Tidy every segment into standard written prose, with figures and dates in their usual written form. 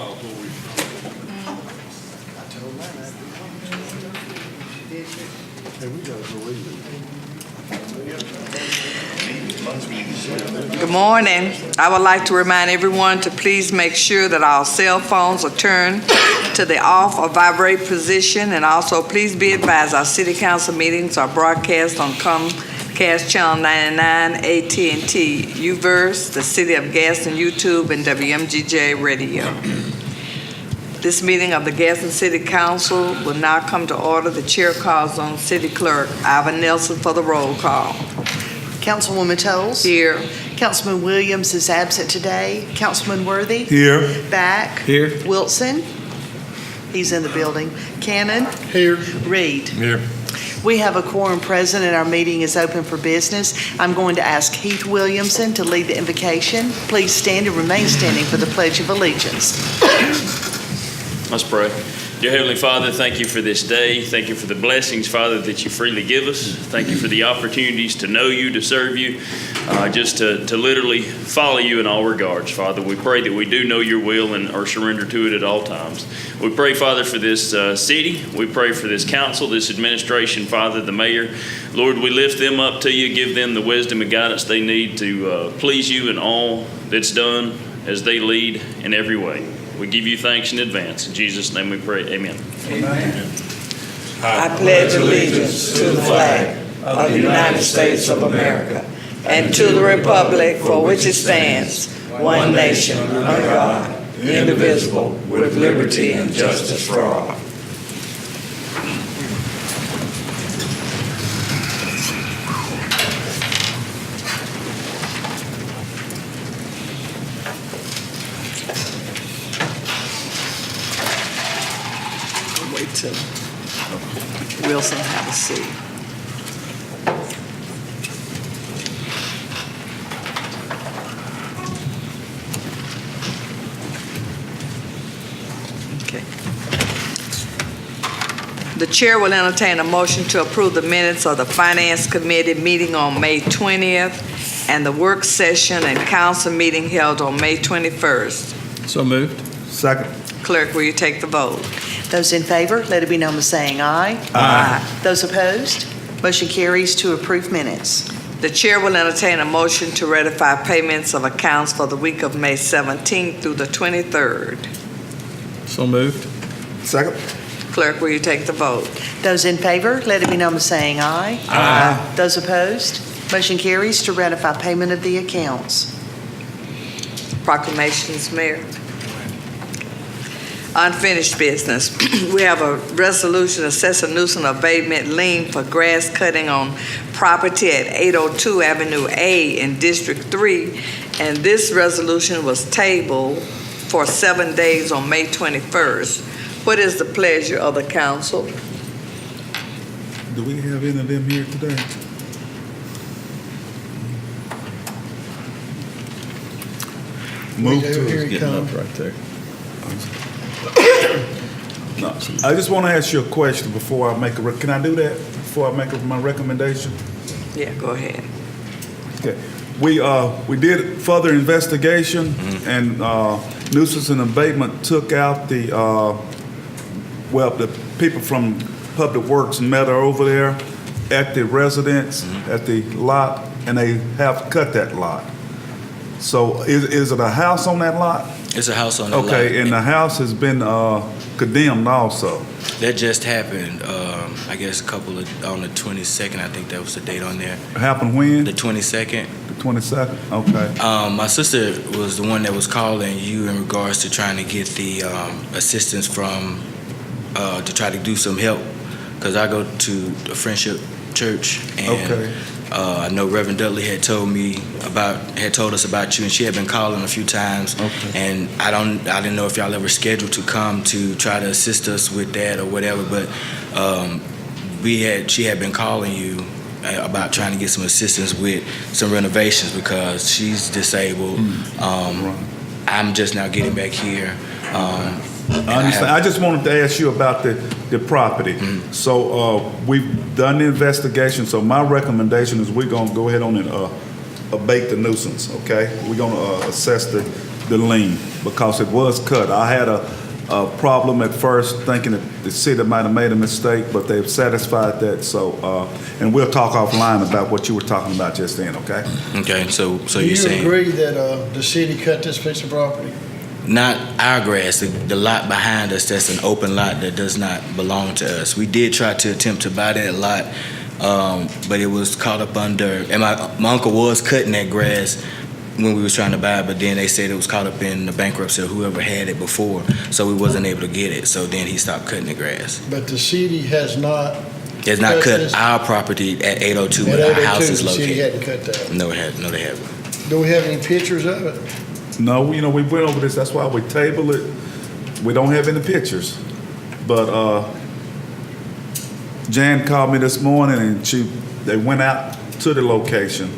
file before we. Hey, we gotta go easy. Good morning. I would like to remind everyone to please make sure that our cell phones are turned to the off or vibrate position, and also please be advised our city council meetings are broadcast on Comcast Channel 99, AT&T, UVerse, the City of Gadsden YouTube, and WMGJ Radio. This meeting of the Gadsden City Council will now come to order. The chair calls on City Clerk Ivan Nelson for the roll call. Councilwoman Toles. Here. Councilman Williams is absent today. Councilman Worthy. Here. Back. Here. Wilson. He's in the building. Cannon. Here. Reed. Here. We have a quorum present and our meeting is open for business. I'm going to ask Heath Williamson to lead the invocation. Please stand and remain standing for the Pledge of Allegiance. Let's pray. Dear Heavenly Father, thank you for this day. Thank you for the blessings, Father, that you freely give us. Thank you for the opportunities to know you, to serve you, just to literally follow you in all regards, Father. We pray that we do know your will and are surrendered to it at all times. We pray, Father, for this city. We pray for this council, this administration, Father, the mayor. Lord, we lift them up to you. Give them the wisdom and guidance they need to please you in all that's done as they lead in every way. We give you thanks in advance. In Jesus' name we pray. Amen. Amen. I pledge allegiance to the flag of the United States of America and to the republic for which it stands, one nation, under God, indivisible, with liberty and justice for all. To Wilson have a seat. Okay. The chair will entertain a motion to approve the minutes of the Finance Committee meeting on May 20th and the work session and council meeting held on May 21st. So moved. Second. Clerk, will you take the vote? Those in favor, let it be known by saying aye. Aye. Those opposed, motion carries to approve minutes. The chair will entertain a motion to ratify payments of accounts for the week of May 17th through the 23rd. So moved. Second. Clerk, will you take the vote? Those in favor, let it be known by saying aye. Aye. Those opposed, motion carries to ratify payment of the accounts. Proclamations, Mayor. Unfinished business. We have a resolution assessing nuisance abatement lien for grass cutting on property at 802 Avenue A in District 3, and this resolution was tabled for 7 days on May 21st. What is the pleasure of the council? Do we have any of them here today? Move to getting up right there. No, I just want to ask you a question before I make a. Can I do that before I make my recommendation? Yeah, go ahead. Okay. We did further investigation, and nuisance and abatement took out the the people from Public Works met her over there at the residence at the lot, and they have cut that lot. So is it a house on that lot? It's a house on the lot. Okay, and the house has been condemned also. That just happened, I guess on the 22nd, I think that was the date on there. Happened when? The 22nd. The 22nd, okay. My sister was the one that was calling you in regards to trying to get the assistance from, to try to do some help, because I go to the Friendship Church, and Okay. I know Reverend Dudley had told us about you, and she had been calling a few times. Okay. And I didn't know if y'all ever scheduled to come to try to assist us with that or whatever, but she had been calling you about trying to get some assistance with some renovations because she's disabled. Right. I'm just now getting back here. I understand. I just wanted to ask you about the property. So we've done the investigation. So my recommendation is we're gonna go ahead on and abate the nuisance, okay? We're gonna assess the lien because it was cut. I had a problem at first thinking that the city might have made a mistake, but they've satisfied that, so, and we'll talk offline about what you were talking about just then, okay? Okay, so Do you're you saying agree that the city cut this piece of property? not our grass, the lot behind us, that's an open lot that does not belong to us. We did try to attempt to buy that lot, but it was caught up under, and my uncle was cutting that grass when we was trying to buy it, but then they said it was caught up in the bankruptcy of whoever had it before, so we wasn't able to get it, so then he stopped cutting the grass. But the city has not. It's not cut this- our property at 802 At where our 802, house is the city located. hadn't cut that. No, they haven't. Do we have any pictures of it? No, we went over this, that's why we tabled it. We don't have any pictures. But Jan called me this morning and they went out to the location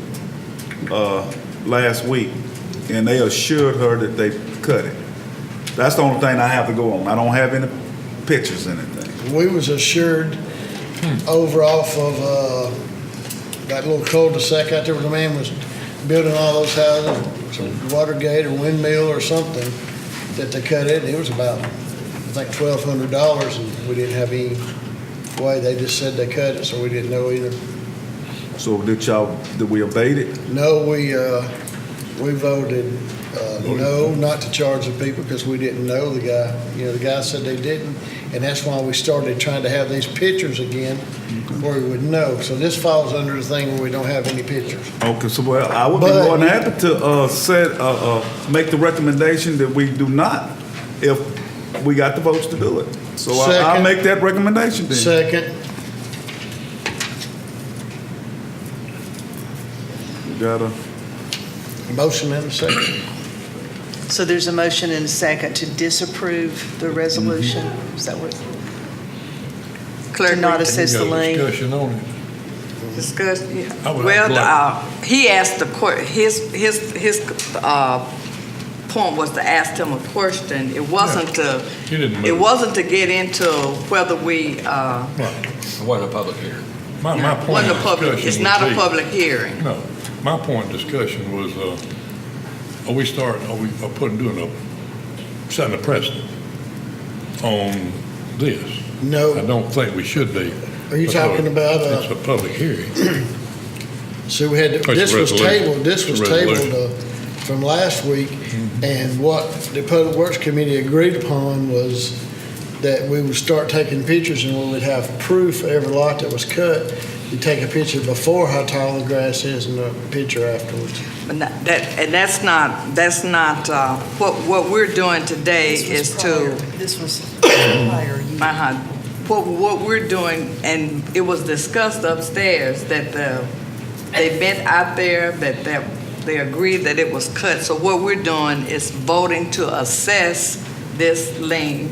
last week and they assured her that they cut it. That's the only thing I have to go on. I don't have any pictures or anything. We was assured over off of that little cul-de-sac out there where the man was building all those houses, some Watergate or windmill or something, that they cut it. It was about, I think, $1,200, and we didn't have any way. They just said they cut it, so we didn't know either. So did we abate it? No, we voted no, not to charge the people because we didn't know the guy. The guy said they didn't, and that's why we started trying to have these pictures again where we would know. So this falls under the thing where we don't have any pictures. Okay, so well, I would be But- more than happy to make the recommendation that we do not if we got the votes to do it. So I'll Second. make that recommendation then. Second, We got a motion and a second. So there's a motion and a second to disapprove the resolution? Is that what? Clerk, To not read assess the lien? Discussion on it. the discussion. Yeah. I would Well, like- he asked his point was to ask him a question. It wasn't to, He didn't move. it wasn't to get into whether we, Right. It wasn't a public hearing. My point wasn't a of public, discussion it's would not a be- public hearing. No, my point of discussion was, are we doing setting a precedent on this? I No. don't think we should be. Are you because talking about, It's a public hearing. So we had, It's a this was resolution. tabled, It's a resolution. from last week, and what the Public Works Committee agreed upon was that we would start taking pictures and we would have proof for every lot that was cut. You take a picture before how tall the grass is and a picture afterwards. But that's not, what we're doing today is to, This was prior year. what we're doing, and it was discussed upstairs that they met out there, that they agreed that it was cut. So what we're doing is voting to assess this lien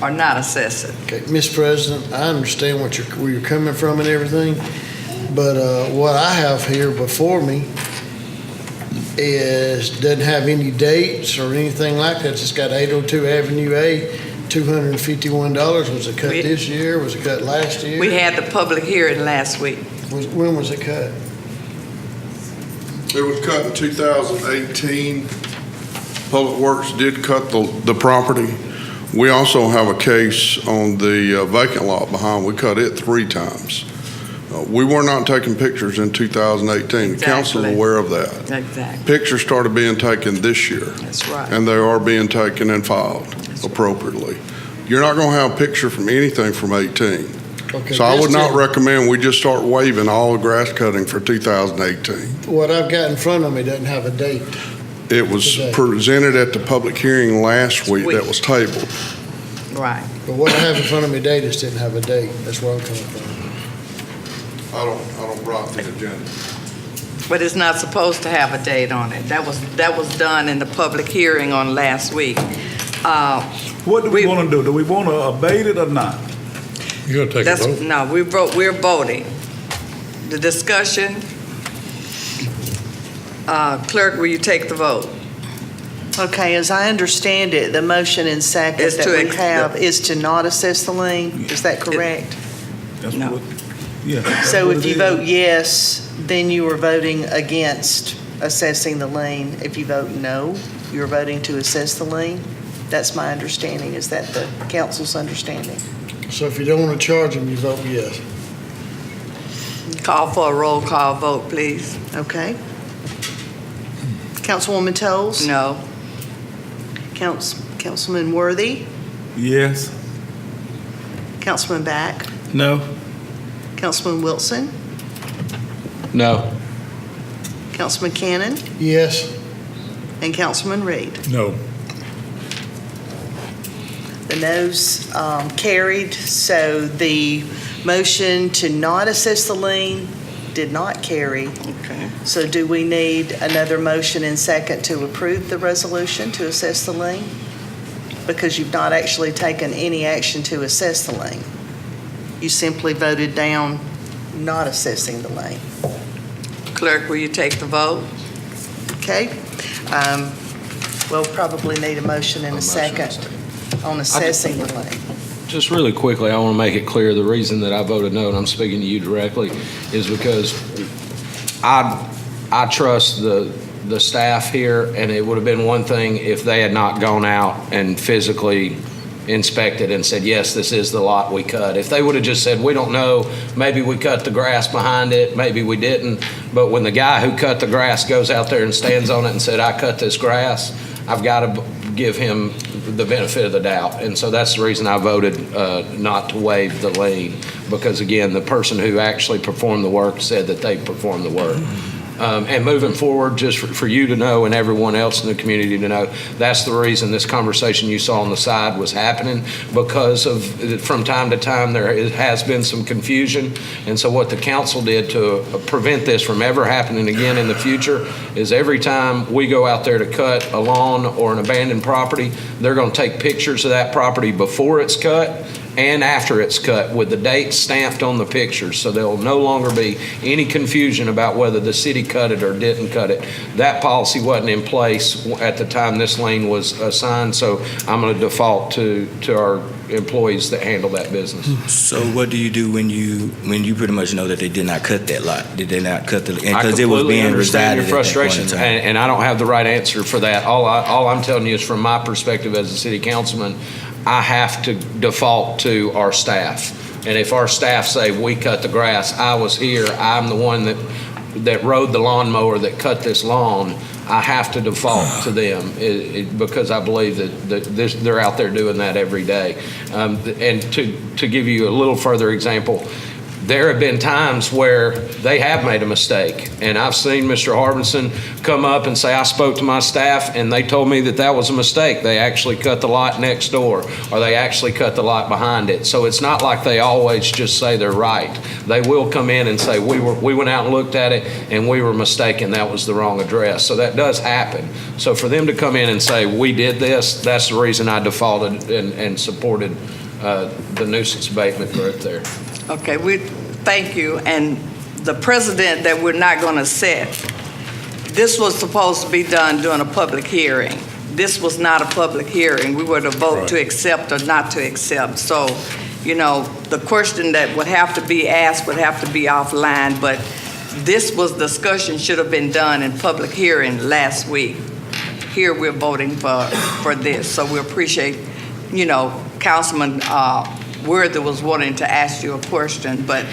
or not assess it. Okay, Mr. President, I understand where you're coming from and everything, but what I have here before me doesn't have any dates or anything like that. It's got 802 Avenue A, $251. Was it cut this year? Was it cut last year? We had the public hearing last week. When was it cut? It was cut in 2018. Public Works did cut the property. We also have a case on the vacant lot behind. We cut it 3 times. We were not taking pictures in 2018. The council is Exactly. aware of that. Exactly. Pictures started being taken this year. That's right. And they are being taken and filed That's right. appropriately. You're not going to have a picture from anything from 18. Okay, So I would this not didn't- recommend we just start waiving all the grass cutting for 2018. What I've got in front of me doesn't have a date. It was Today. presented at the public hearing last week that was tabled. Right. But what I have in front of me today just didn't have a date. That's where I'm coming from. I don't write the agenda. But it's not supposed to have a date on it. That was done in the public hearing on last week. What do we We- want to do? Do we want to abate it or not? You gotta take a That's, vote. no, we're voting. The discussion, clerk, will you take the vote? Okay, as I understand it, the motion and second Is that to we have is to not assess the lien. Is that correct? That's No. what- Yeah. that's So what if it you is. vote yes, then you are voting against assessing the lien. If you vote no, you're voting to assess the lien. That's my understanding. Is that the council's understanding? So if you don't want to charge them, you vote yes. Call for a roll call vote, please. Okay. Councilwoman Toles? No. Councilman Worthy? Yes. Councilman Back? No. Councilman Wilson? No. Councilman Cannon? Yes. And Councilman Reed? No. The noes carried, so the motion to not assess the lien did not carry. Okay. So do we need another motion and second to approve the resolution to assess the lien? Because you've not actually taken any action to assess the lien. You simply voted down not assessing the lien. Clerk, will you take the vote? Okay? We'll probably need a motion and a second on assessing the lien. Just really quickly, I want to make it clear, the reason that I voted no, and I'm speaking to you directly, is because I trust the staff here, and it would have been one thing if they had not gone out and physically inspected and said, yes, this is the lot we cut. If they would have just said, we don't know, maybe we cut the grass behind it, maybe we didn't, but when the guy who cut the grass goes out there and stands on it and said, I cut this grass, I've got to give him the benefit of the doubt. And so that's the reason I voted not to waive the lien, because again, the person who actually performed the work said that they performed the work. And moving forward, just for you to know and everyone else in the community to know, that's the reason this conversation you saw on the side was happening, because of, from time to time, there has been some confusion. And so what the council did to prevent this from ever happening again in the future is every time we go out there to cut a lawn or an abandoned property, they're going to take pictures of that property before it's cut and after it's cut with the date stamped on the pictures, so there will no longer be any confusion about whether the city cut it or didn't cut it. That policy wasn't in place at the time this lien was assigned, so I'm going to default to our employees that handle that business. So what do you do when you pretty much know that they did not cut that lot? Did they not cut the, because it was being understand resided your at that point in frustration, time? and I don't have the right answer for that. All I'm telling you is from my perspective as a city councilman, I have to default to our staff. And if our staff say, we cut the grass, I was here, I'm the one that rode the lawnmower that cut this lawn, I have to default to them because I believe that they're out there doing that every day. And to give you a little further example, there have been times where they have made a mistake, and I've seen Mr. Harbinson come up and say, I spoke to my staff and they told me that was a mistake. They actually cut the lot next door, or they actually cut the lot behind it. So it's not like they always just say they're right. They will come in and say, we went out and looked at it and we were mistaken, that was the wrong address. So that does happen. So for them to come in and say, we did this, that's the reason I defaulted and supported the nuisance abatement right there. Okay, we thank you. And the precedent that we're not going to set, this was supposed to be done during a public hearing. This was not a public hearing. We were to vote to accept or not to accept. So, you know, the question that would have to be asked would have to be offline, but this discussion should have been done in public hearing last week. Here we're voting for this. So we appreciate, you know, Councilman Worthy was wanting to ask you a question, but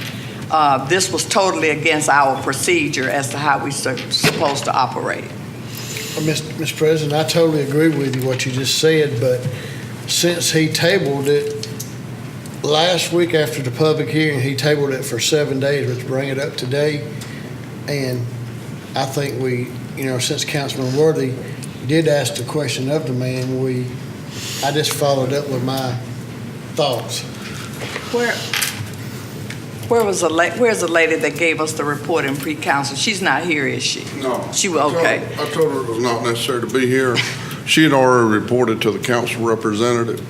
this was totally against our procedure as to how we're supposed to operate. Mr. President, I totally agree with you, what you just said, but since he tabled it last week after the public hearing, he tabled it for 7 days, let's bring it up today. And I think since Councilman Worthy did ask the question of the man, I just followed up with my thoughts. Where's the lady that gave us the report in pre-council? She's not here, is she? No. She was okay. I told her it was not necessary to be here. She had already reported to the council representative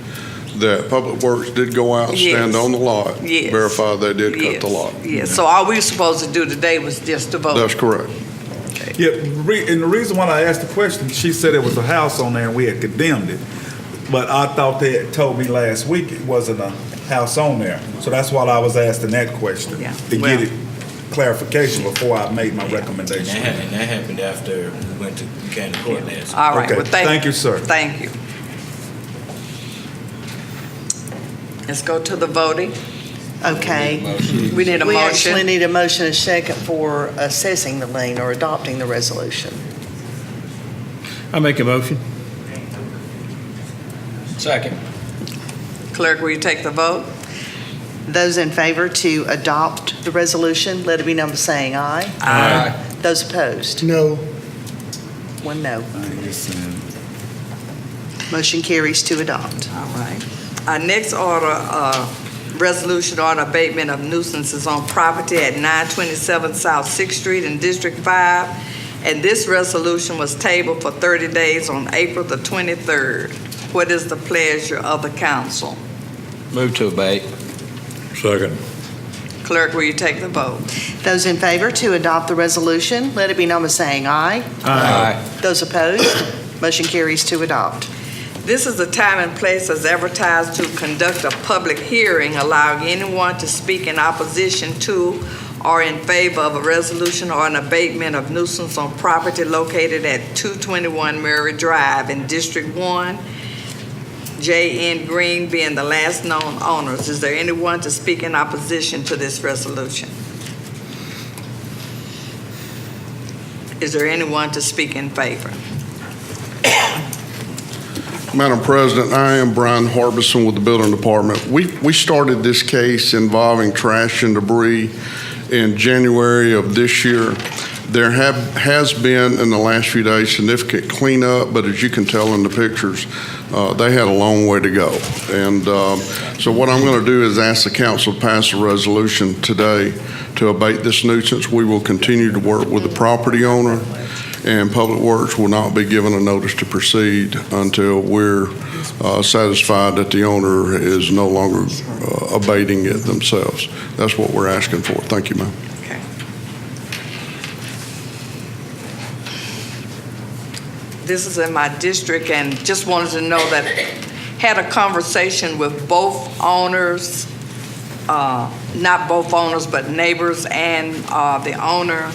that Public Works did go out and stand on the lot, verify they did cut the lot. Yes, so all we were supposed to do today was just to vote. That's correct. Yeah, and the reason why I asked the question, she said it was a house on there and we had condemned it. But I thought they had told me last week it wasn't a house on there. So that's why I was asking that question, Yeah. to Well- get it clarification before I made my And recommendation. that happened after we went to county court last. All right, Okay, well, thank you, sir. Thank you. Let's go to the voting. Okay. We need a We actually motion. need a motion and a second for assessing the lien or adopting the resolution. I make a motion. Second. Clerk, will you take the vote? Those in favor to adopt the resolution, let it be known by saying aye. Aye. Those opposed, No, one no. I guess, Motion carries to adopt. All right. Our next order, resolution on abatement of nuisances on property at 927 South 6th Street in District 5. And this resolution was tabled for 30 days on April the 23rd. What is the pleasure of the council? Move to abate. Second. Clerk, will you take the vote? Those in favor to adopt the resolution, let it be known by saying aye. Aye. Those opposed, motion carries to adopt. This is the time and place as advertised to conduct a public hearing allowing anyone to speak in opposition to or in favor of a resolution or an abatement of nuisance on property located at 221 Murray Drive in District 1, J.N. Green being the last known owners. Is there anyone to speak in opposition to this resolution? Is there anyone to speak in favor? Madam President, I am Brian Harbison with the Building Department. We started this case involving trash and debris in January of this year. There has been, in the last few days, significant cleanup, but as you can tell in the pictures, they had a long way to go. And so what I'm going to do is ask the council to pass a resolution today to abate this nuisance. We will continue to work with the property owner, and Public Works will not be given a notice to proceed until we're satisfied that the owner is no longer abating it themselves. That's what we're asking for. Thank you, ma'am. Okay. This is in my district, and just wanted to know that had a conversation with both owners, not both owners, but neighbors and the owner,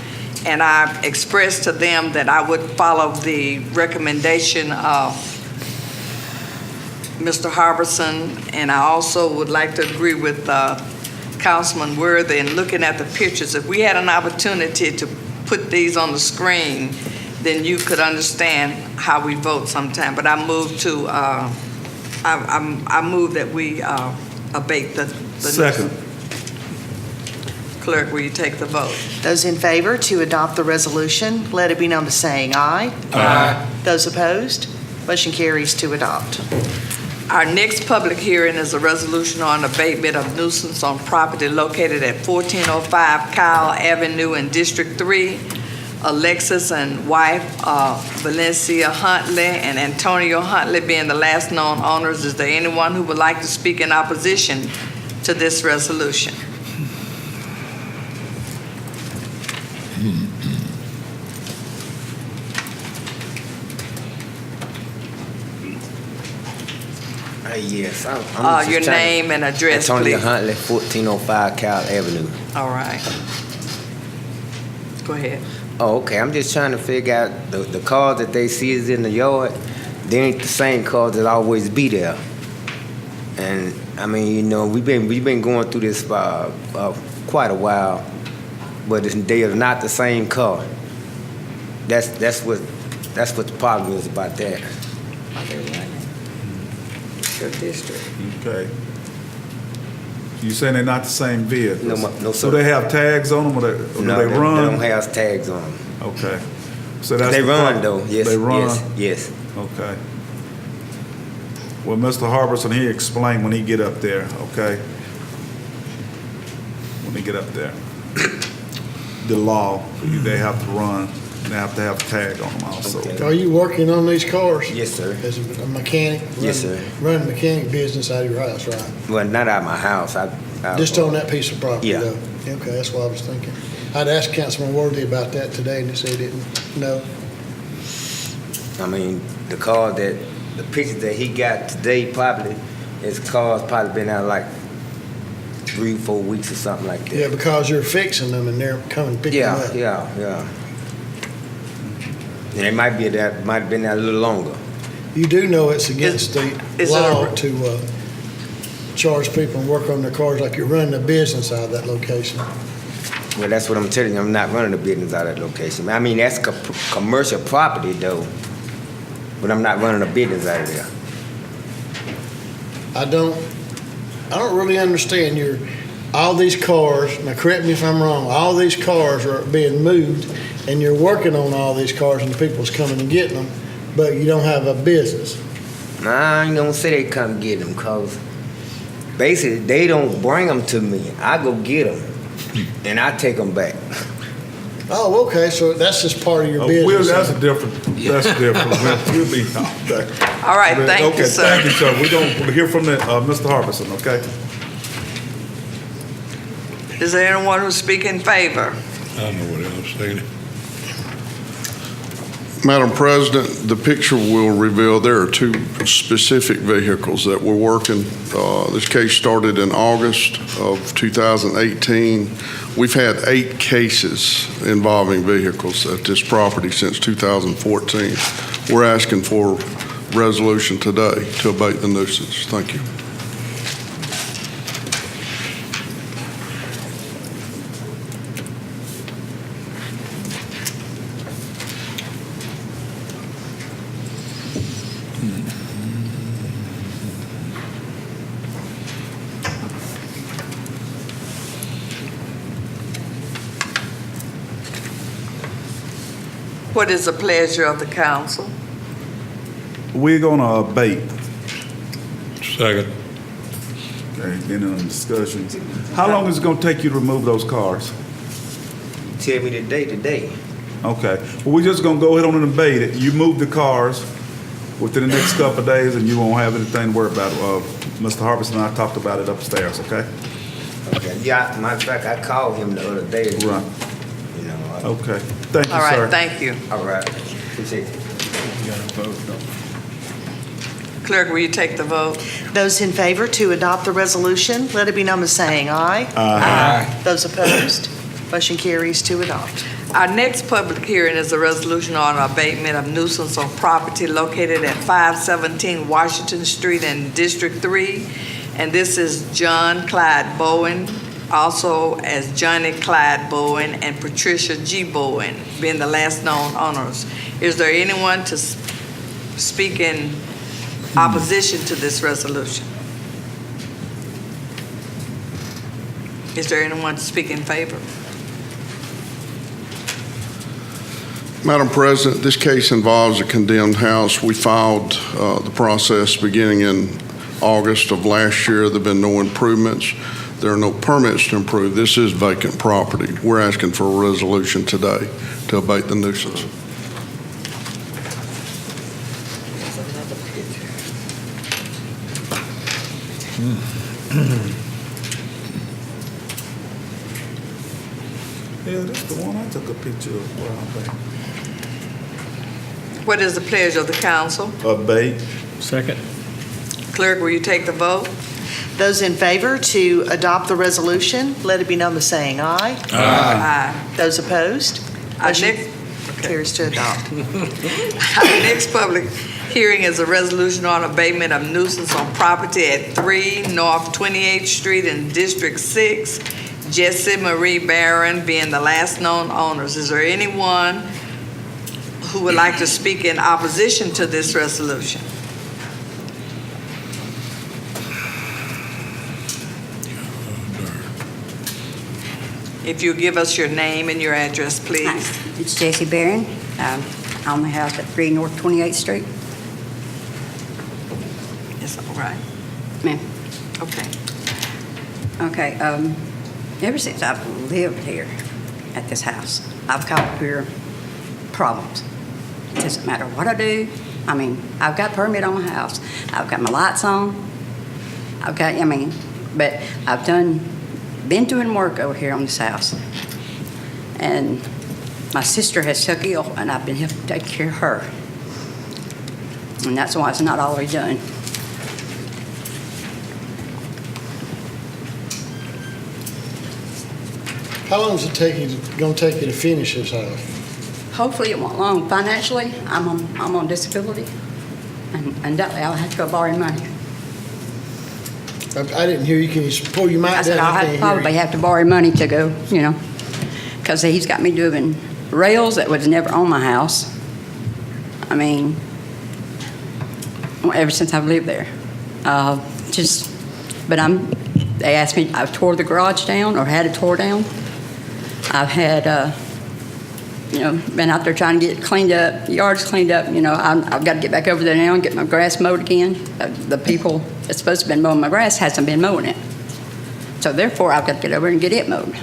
and I expressed to them that I would follow the recommendation of Mr. Harbison, and I also would like to agree with Councilman Worthy in looking at the pictures. If we had an opportunity to put these on the screen, then you could understand how we vote sometime. But I move to, I move that we abate the. Second. Clerk, will you take the vote? Those in favor to adopt the resolution, let it be known by saying aye. Aye. Those opposed, motion carries to adopt. Our next public hearing is a resolution on abatement of nuisance on property located at 1405 Kyle Avenue in District 3. Alexis and wife Valencia Huntley and Antonio Huntley being the last known owners. Is there anyone who would like to speak in opposition to this resolution? Yes, I'm just Your trying- name and address, Antonio please. Huntley, 1405 Cal Avenue. All right. Go ahead. Oh, okay, I'm just trying to figure out the cars that they see is in the yard, they ain't the same cars that always be there. And, I mean, you know, we've been going through this for quite a while, but they are not the same car. That's what the problem is about that. Are they running? Your district. Okay. You saying they're not the same vehicles? No, So sir. they have tags on them, or do No, they they run? don't have tags on them. Okay. So that's They the run problem. though, yes, They run? yes. Okay. Well, Mr. Harbison, he explained when he get up there, okay? When he get up there. The law, they have to run, they have to have a tag on them also. Okay. are you working on these cars? Yes, sir. As a mechanic? Yes, sir. Run a mechanic business out of your house, right? Well, not out of my house. I Just on that piece of property, Yeah. though? Okay, that's what I was thinking. I'd asked Councilman Worthy about that today, and he said he didn't know. I mean, the car the picture that he got today probably, his car's probably been out like 3-4 weeks or something like that. Yeah, because you're fixing them and they're coming picking them up. Yeah. And it might have been that a little longer. You do know it's against state is it law a- to charge people and work on their cars like you're running a business out of that location. Well, that's what I'm telling you. I'm not running a business out of that location. I mean, that's commercial property, though. But I'm not running a business out of there. I don't really understand all these cars, now correct me if I'm wrong, all these cars are being moved and you're working on all these cars and the people's coming and getting them, but you don't have a business. Nah, I ain't gonna say they come get them, cause basically they don't bring them to me. I go get them, and I take them back. Oh, okay, so that's just part of your Well, business. that's different. We'll be, All right, thank you, okay, sir. thank you, sir. We're going to hear from Mr. Harbison, okay? Is there anyone who speak in favor? I don't know what else stated. Madam President, the picture will reveal there are 2 specific vehicles that we're working. This case started in August of 2018. We've had 8 cases involving vehicles at this property since 2014. We're asking for resolution today to abate the nuisance. Thank you. What is the pleasure of the council? We're going to abate. Second. Okay, any other discussions? How long is it going to take you to remove those cars? Tell me today. Okay, well, we're just going to go ahead on and abate it. You move the cars within the next couple of days and you won't have anything to worry about. Mr. Harbison and I talked about it upstairs, okay? Okay. Yeah, matter of fact, I called him the other day. Right. You know. Okay, thank you, All sir. right, thank you. All right. Appreciate it. Clerk, will you take the vote? Those in favor to adopt the resolution, let it be known by saying aye. Aye. Those opposed, motion carries to adopt. Our next public hearing is a resolution on abatement of nuisance on property located at 517 Washington Street in District 3. And this is John Clyde Bowen, also as Johnny Clyde Bowen and Patricia G. Bowen, being the last known owners. Is there anyone to speak in opposition to this resolution? Is there anyone to speak in favor? Madam President, this case involves a condemned house. We filed the process beginning in August of last year. There have been no improvements. There are no permits to improve. This is vacant property. We're asking for a resolution today to abate the nuisance. Yeah, that's the one I took a picture of a while back. What is the pleasure of the council? Abate. Second. Clerk, will you take the vote? Those in favor to adopt the resolution, let it be known by saying aye. Aye. Those opposed, Our motion next, carries to adopt. our next public hearing is a resolution on abatement of nuisance on property at 3 North 28th Street in District 6. Jessie Marie Barron being the last known owners. Is there anyone who would like to speak in opposition to this resolution? If you give us your name and your address, please. Hi, it's Jessie Barron. I own the house at 3 North 28th Street. Is that all right? Ma'am. Okay. Okay, ever since I've lived here at this house, I've caught pure problems. It doesn't matter what I do. I mean, I've got permit on my house. I've got my lights on. But I've been doing work over here on this house. And my sister has took ill, and I've been helping take care of her. And that's why it's not always done. How long is it gonna take you to finish this house? Hopefully it won't long. Financially, I'm on disability, and undoubtedly I'll have to go borrow money. I didn't hear you. Can you pull your mic down? I said I'll can't have hear probably you. have to borrow money to go, because he's got me doing rails that was never on my house. I mean, ever since I've lived there. They asked me, I've tore the garage down or had it tore down. I've had, been out there trying to get it cleaned up, yards cleaned up. I've got to get back over there now and get my grass mowed again. The people that's supposed to have been mowing my grass hasn't been mowing it. So therefore, I've got to get over and get it mowed.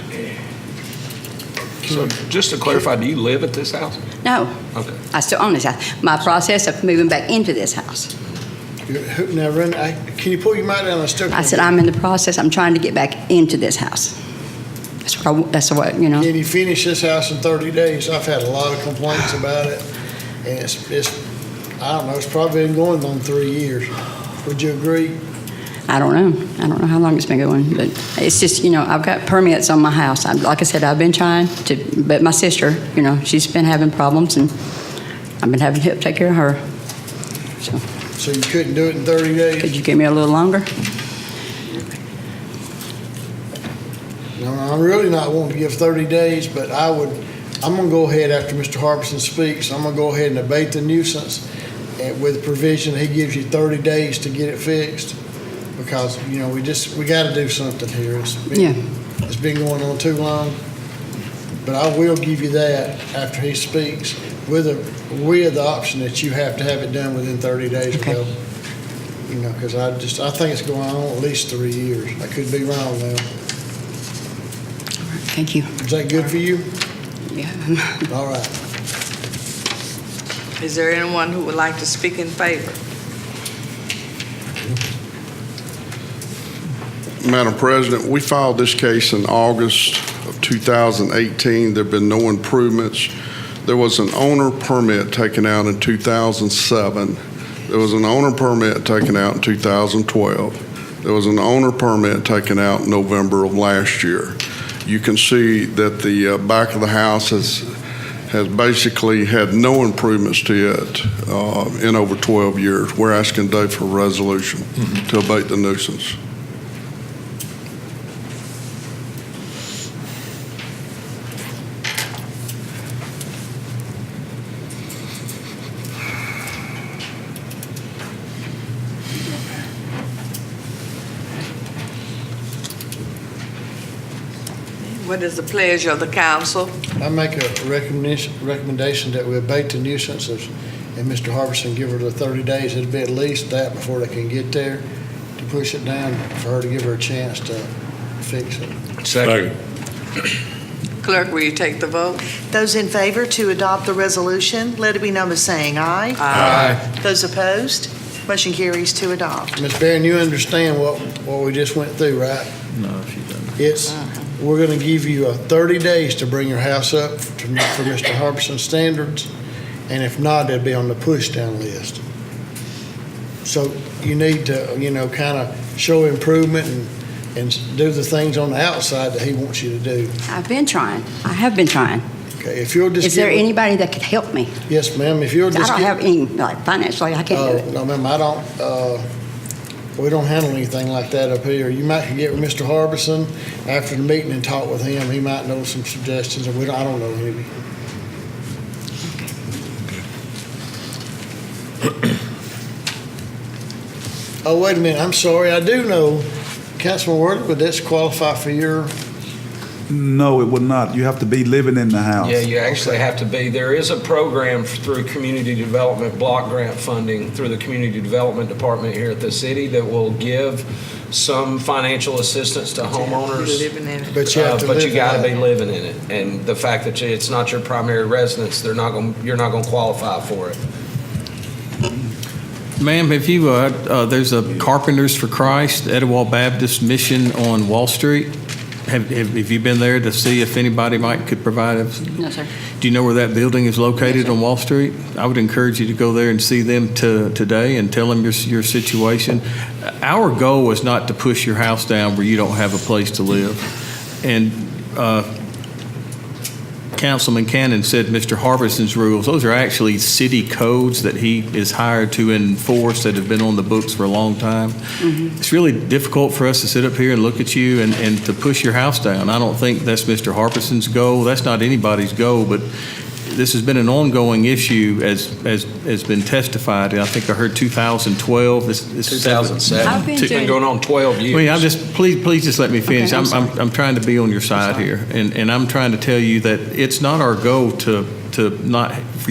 So just to clarify, do you live at this house? No, Okay. I still own this house. My process of moving back into this house. Now, can you pull your mic down? I said, I'm in the process, I'm trying to get back into this house. That's what, Can you finish this house in 30 days? I've had a lot of complaints about it, and it's I don't know, it's probably been going on 3 years. Would you agree? I don't know how long it's been going, but it's just, I've got permits on my house. Like I said, I've been trying to, but my sister, she's been having problems, and I've been having to help take care of her. So you couldn't do it in 30 days? Could you give me a little longer? No, I'm really not wanting to give 30 days, but I'm going to go ahead after Mr. Harbison speaks. I'm going to go ahead and abate the nuisance with the provision he gives you 30 days to get it fixed. Because, we got to do something here. It's been going on too long. But I will give you that after he speaks with the option that you have to have it done within 30 days. Okay. Because I think it's going on at least 3 years. I could be wrong now. Thank you. Is that good for you? Yeah. All right. Is there anyone who would like to speak in favor? Madam President, we filed this case in August of 2018. There have been no improvements. There was an owner permit taken out in 2007. There was an owner permit taken out in 2012. There was an owner permit taken out in November of last year. You can see that the back of the house has basically had no improvements to it in over 12 years. We're asking Dave for a resolution to abate the nuisance. What is the pleasure of the council? I make a recommendation that we abate the nuisances and Mr. Harbison give her the 30 days. It'll be at least that before they can get there to push it down for her to give her a chance to fix it. Second. Clerk, will you take the vote? Those in favor to adopt the resolution, let it be known by saying aye. Aye. Those opposed, motion carries to adopt. Ms. Barron, you understand what we just went through, right? No, she doesn't. We're going to give you 30 days to bring your house up for Mr. Harbison's standards, and if not, it'll be on the push-down list. So you need to, kind of show improvement and do the things on the outside that he wants you to do. I've been trying. I have been trying. Okay, if you'll just Is there give- anybody that could help me? Yes, ma'am, if you'll I just don't give- have any, financially, I can't do it. No, ma'am, I don't, we don't handle anything like that up here. You might get with Mr. Harbison after the meeting and talk with him. He might know some suggestions, and I don't know any. Oh, wait a minute, I'm sorry, I do know, Councilman Worley, would this qualify for your, No, it would not. You have to be living in the house. Yeah, you actually have to be. There is a program through community development block grant funding through the community development department here at the city that will give some financial assistance to homeowners. Living in it. but you have to live But you in got to that. be living in it. And the fact that it's not your primary residence, you're not going to qualify for it. Ma'am, have you, there's a Carpenters for Christ, Etowah Baptist Mission on Wall Street. Have you been there to see if anybody could provide us? No, sir. Do you know where that building is located on Wall Street? I would encourage you to go there and see them today and tell them your situation. Our goal is not to push your house down where you don't have a place to live. And Councilman Cannon said, Mr. Harbison's rules, those are actually city codes that he is hired to enforce that have been on the books for a long time. It's really difficult for us to sit up here and look at you and to push your house down. I don't think that's Mr. Harbison's goal. That's not anybody's goal, but this has been an ongoing issue as been testified. I think I heard 2012. This is 2007. I've been It's been doing- going on 12 years. Well, please just let me finish. Okay, I'm sorry. I'm trying to be on your side here, and I'm trying to tell you that it's not our goal for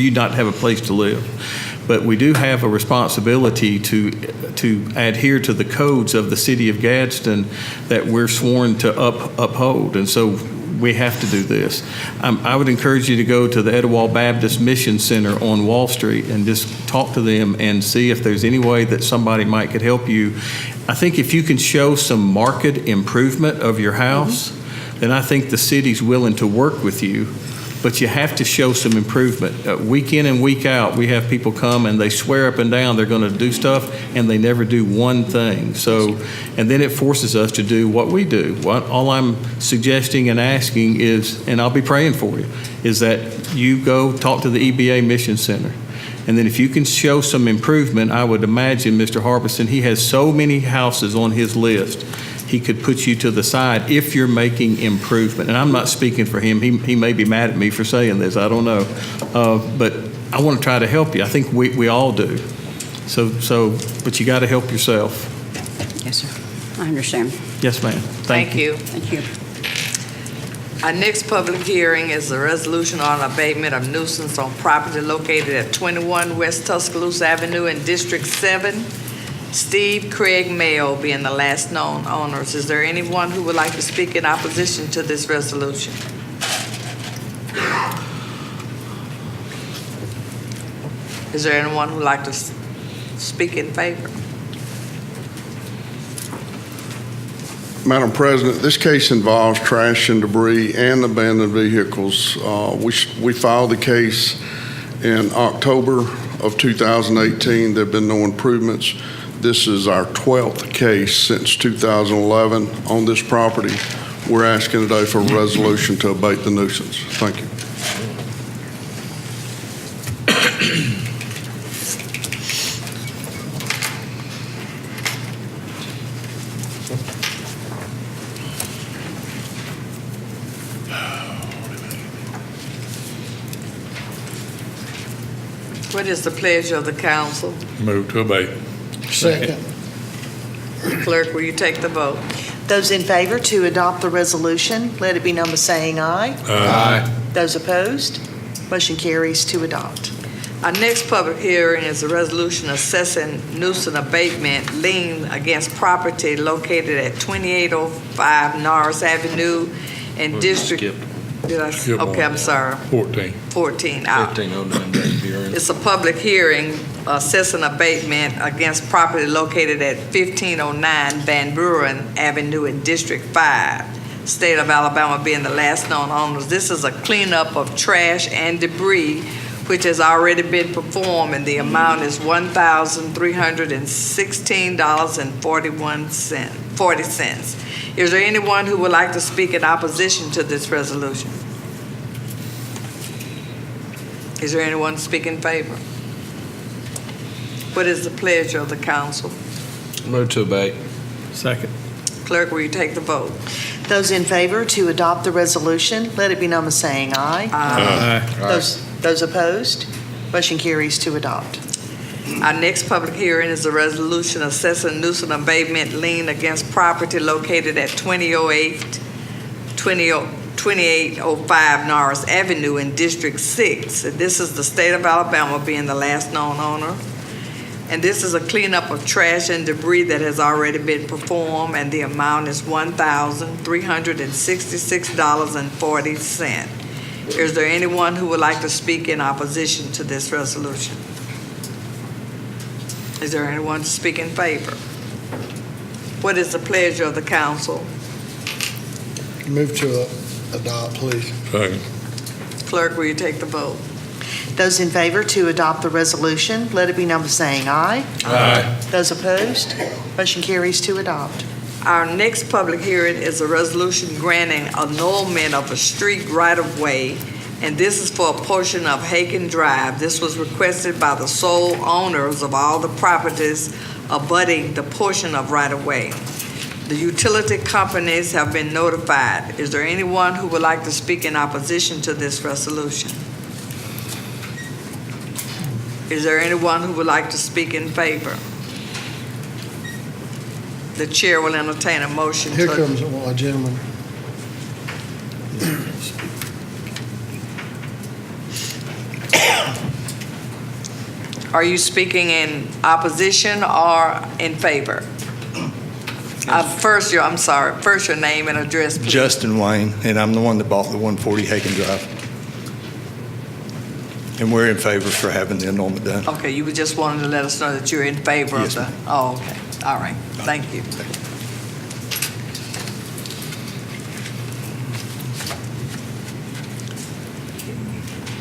you not to have a place to live. But we do have a responsibility to adhere to the codes of the city of Gadsden that we're sworn to uphold. And so we have to do this. I would encourage you to go to the Etowah Baptist Mission Center on Wall Street and just talk to them and see if there's any way that somebody might could help you. I think if you can show some market improvement of your house, then I think the city's willing to work with you. But you have to show some improvement. Week in and week out, we have people come and they swear up and down they're going to do stuff, and they never do one thing. So, and then it forces us to do what we do. All I'm suggesting and asking is, and I'll be praying for you, is that you go talk to the EBA Mission Center. And then if you can show some improvement, I would imagine, Mr. Harbison, he has so many houses on his list, he could put you to the side if you're making improvement. And I'm not speaking for him. He may be mad at me for saying this. I don't know. But I want to try to help you. I think we all do. But you got to help yourself. Yes, sir. I understand. Yes, ma'am. Thank you. Thank you. Our next public hearing is a resolution on abatement of nuisance on property located at 21 West Tuscaloosa Avenue in District 7. Steve Craig Mayo being the last known owners. Is there anyone who would like to speak in opposition to this resolution? Is there anyone who would like to speak in favor? Madam President, this case involves trash and debris and abandoned vehicles. We filed the case in October of 2018. There have been no improvements. This is our 12th case since 2011 on this property. We're asking today for a resolution to abate the nuisance. Thank you. What is the pleasure of the council? Move to abate. Second. Clerk, will you take the vote? Those in favor to adopt the resolution, let it be known by saying aye. Aye. Those opposed, motion carries to adopt. Our next public hearing is a resolution assessing nuisance abatement lien against property located at 2805 Norris Avenue in District. Skip Okay, one. I'm sorry. 14. 14. 1509 Baby Buren. It's a public hearing assessing abatement against property located at 1509 Van Buren Avenue in District 5, State of Alabama being the last known owners. This is a cleanup of trash and debris which has already been performed, and the amount is $1,316.40. Is there anyone who would like to speak in opposition to this resolution? Is there anyone to speak in favor? What is the pleasure of the council? Move to abate. Second. Clerk, will you take the vote? Those in favor to adopt the resolution, let it be known by saying aye. Aye. Those opposed, motion carries to adopt. Our next public hearing is a resolution assessing nuisance abatement lien against property located at 2805 Norris Avenue in District 6. This is the state of Alabama being the last known owner. And this is a cleanup of trash and debris that has already been performed, and the amount is $1,366.40. Is there anyone who would like to speak in opposition to this resolution? Is there anyone to speak in favor? What is the pleasure of the council? Move to adopt, please. Second. Clerk, will you take the vote? Those in favor to adopt the resolution, let it be known by saying aye. Aye. Those opposed, motion carries to adopt. Our next public hearing is a resolution granting annulment of a street right-of-way and this is for a portion of Haken Drive. This was requested by the sole owners of all the properties abutting the portion of right-of-way. The utility companies have been notified. Is there anyone who would like to speak in opposition to this resolution? Is there anyone who would like to speak in favor? The chair will entertain a motion. Here comes a gentleman. Are you speaking in opposition or in favor? First your name and address, please. Justin Wayne, and I'm the one that bought the 140 Haken Drive. And we're in favor for having the annulment done. Okay, you were just wanting to let us know that you're in favor of Yes, the... ma'am. Oh, okay. All right. Thank you.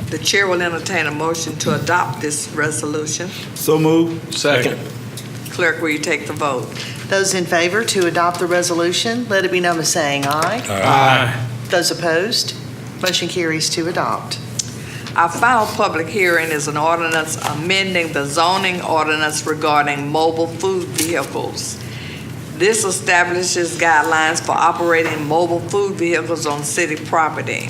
The chair will entertain a motion to adopt this resolution. So moved. Second. Clerk, will you take the vote? Those in favor to adopt the resolution, let it be known by saying aye. Aye. Those opposed, motion carries to adopt. Our final public hearing is an ordinance amending the zoning ordinance regarding mobile food vehicles. This establishes guidelines for operating mobile food vehicles on city property.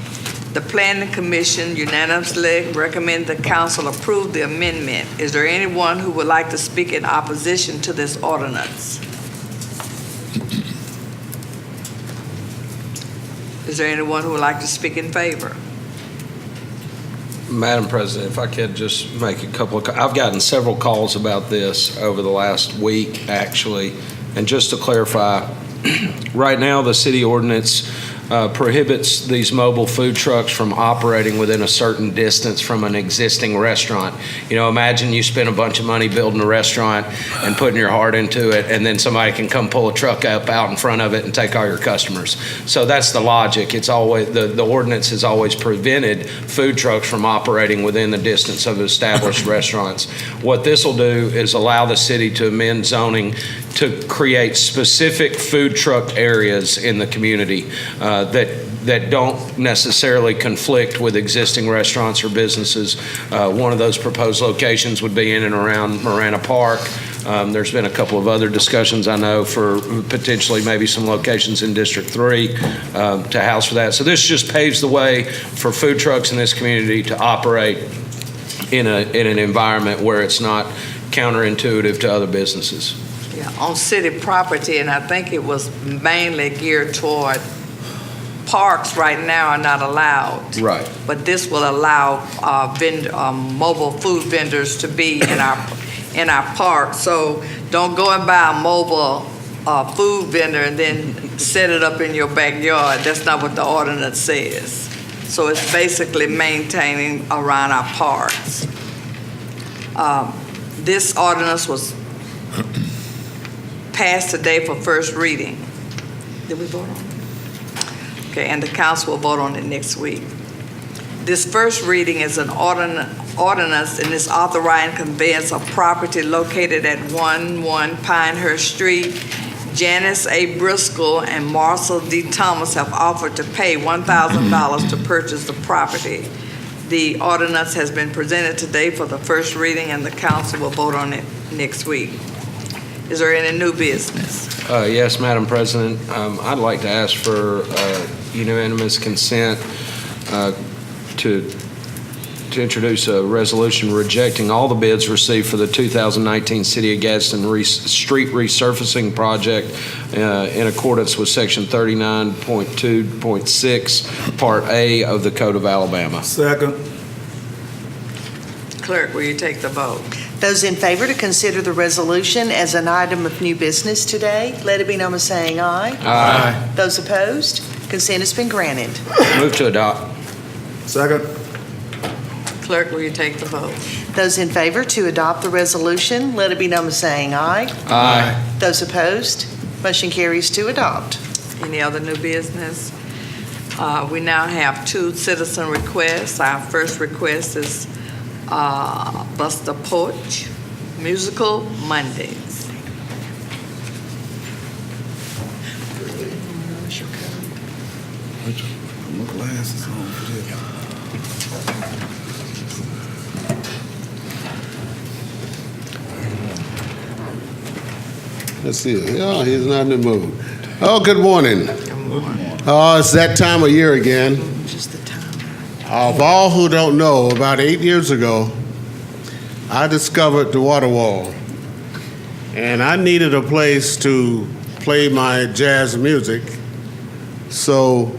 The Planning Commission unanimously recommend the council approve the amendment. Is there anyone who would like to speak in opposition to this ordinance? Is there anyone who would like to speak in favor? Madam President, if I could just make a couple of, I've gotten several calls about this over the last week, actually. And just to clarify, right now, the city ordinance prohibits these mobile food trucks from operating within a certain distance from an existing restaurant. You know, imagine you spend a bunch of money building a restaurant and putting your heart into it, and then somebody can come pull a truck up out in front of it and take all your customers. So that's the logic. It's always, the ordinance has always prevented food trucks from operating within the distance of established restaurants. What this will do is allow the city to amend zoning to create specific food truck areas in the community that don't necessarily conflict with existing restaurants or businesses. One of those proposed locations would be in and around Marana Park. There's been a couple of other discussions, I know, for potentially maybe some locations in District 3 to house for that. So this just paves the way for food trucks in this community to operate in an environment where it's not counterintuitive to other businesses. Yeah, on city property, and I think it was mainly geared toward parks right now are not allowed. Right. But this will allow mobile food vendors to be in our park. So don't go and buy a mobile food vendor and then set it up in your backyard. That's not what the ordinance says. So it's basically maintaining around our parks. This ordinance was passed today for first reading. Did we vote on it? Okay, and the council will vote on it next week. This first reading is an ordinance and is authorizing conveyance of property located at 11 Pinehurst Street. Janice A. Briscoe and Marcel D. Thomas have offered to pay $1,000 to purchase the property. The ordinance has been presented today for the first reading, and the council will vote on it next week. Is there any new business? Yes, Madam President. I'd like to ask for unanimous consent to introduce a resolution rejecting all the bids received for the 2019 City of Gadsden Street Resurfacing Project in accordance with Section 39.2.6, Part A of the Code of Alabama. Second. Clerk, will you take the vote? Those in favor to consider the resolution as an item of new business today, let it be known by saying aye. Aye. Those opposed, consent has been granted. Move to adopt. Second. Clerk, will you take the vote? Those in favor to adopt the resolution, let it be known by saying aye. Aye. Those opposed, motion carries to adopt. Any other new business? We now have 2 citizen requests. Our first request is Buster Porch, Musical Mondays. Put my glasses on for this. Let's see. Oh, he's not in the mood. Oh, good morning. Oh, it's that time of year again. Of all who don't know, about 8 years ago, I discovered the water wall. And I needed a place to play my jazz music. So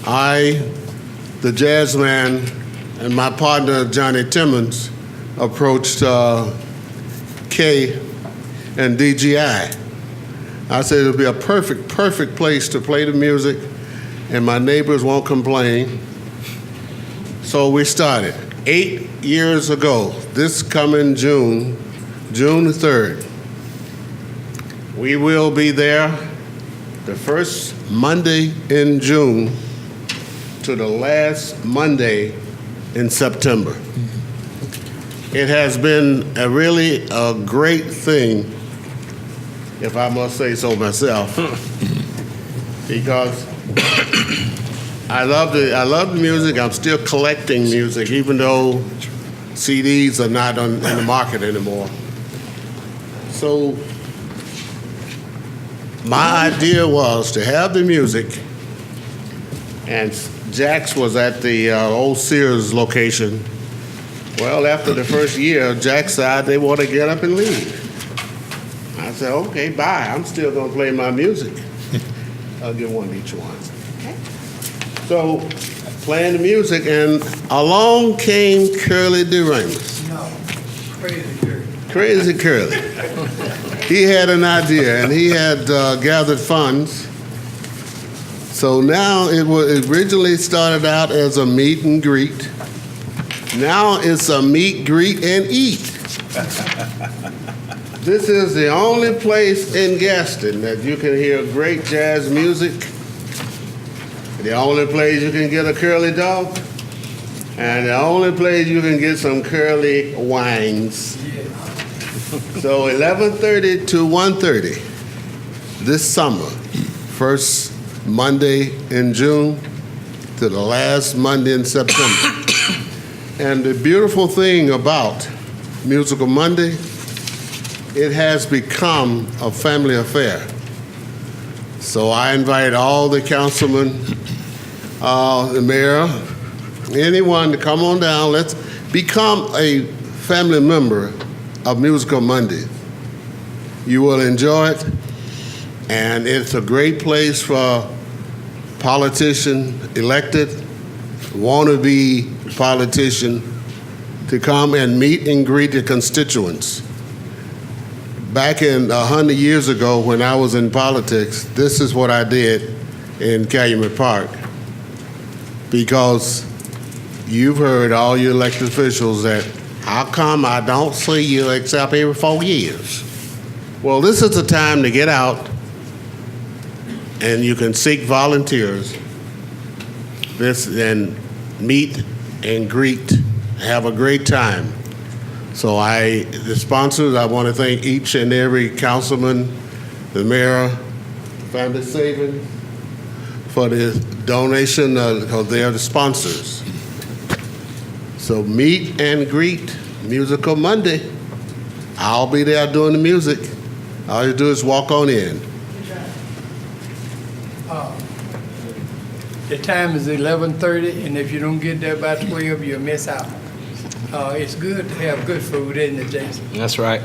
I, the jazz man, and my partner, Johnny Timmons, approached Kay and DGI. I said it'll be a perfect place to play the music, and my neighbors won't complain. So we started 8 years ago, this coming June the 3rd. We will be there the first Monday in June to the last Monday in September. It has been really a great thing, if I must say so myself, because I love the music. I'm still collecting music, even though CDs are not in the market anymore. So my idea was to have the music, and Jack's was at the old Sears location. Well, after the first year, Jack said they want to get up and leave. I said, okay, bye. I'm still going to play my music. I'll get one each one. Okay. So, playing the music, and along came Curly DeRamus. No, crazy Curly. Crazy Curly. He had an idea, and he had gathered funds. So now it originally started out as a meet and greet. Now it's a meet, greet, and eat. This is the only place in Gadsden that you can hear great jazz music. The only place you can get a curly dog. And the only place you can get some curly wines. So 11:30 to 1:30 this summer, first Monday in June to the last Monday in September. And the beautiful thing about Musical Monday, it has become a family affair. So I invite all the councilmen, the mayor, anyone to come on down. Let's become a family member of Musical Monday. You will enjoy it, and it's a great place for politician elected, wannabe politician to come and meet and greet the constituents. Back in 100 years ago when I was in politics, this is what I did in Calumet Park, because you've heard all your elected officials that, how come I don't see you except every 4 years? Well, this is the time to get out, and you can seek volunteers and meet and greet, have a great time. So the sponsors, I want to thank each and every councilman, the mayor, Family Savings, for the donation, because they are the sponsors. So meet and greet, Musical Monday. I'll be there doing the music. All you do is walk on in. The time is 11:30, and if you don't get there by 12, you'll miss out. It's good to have good food, isn't it, Jason? That's right.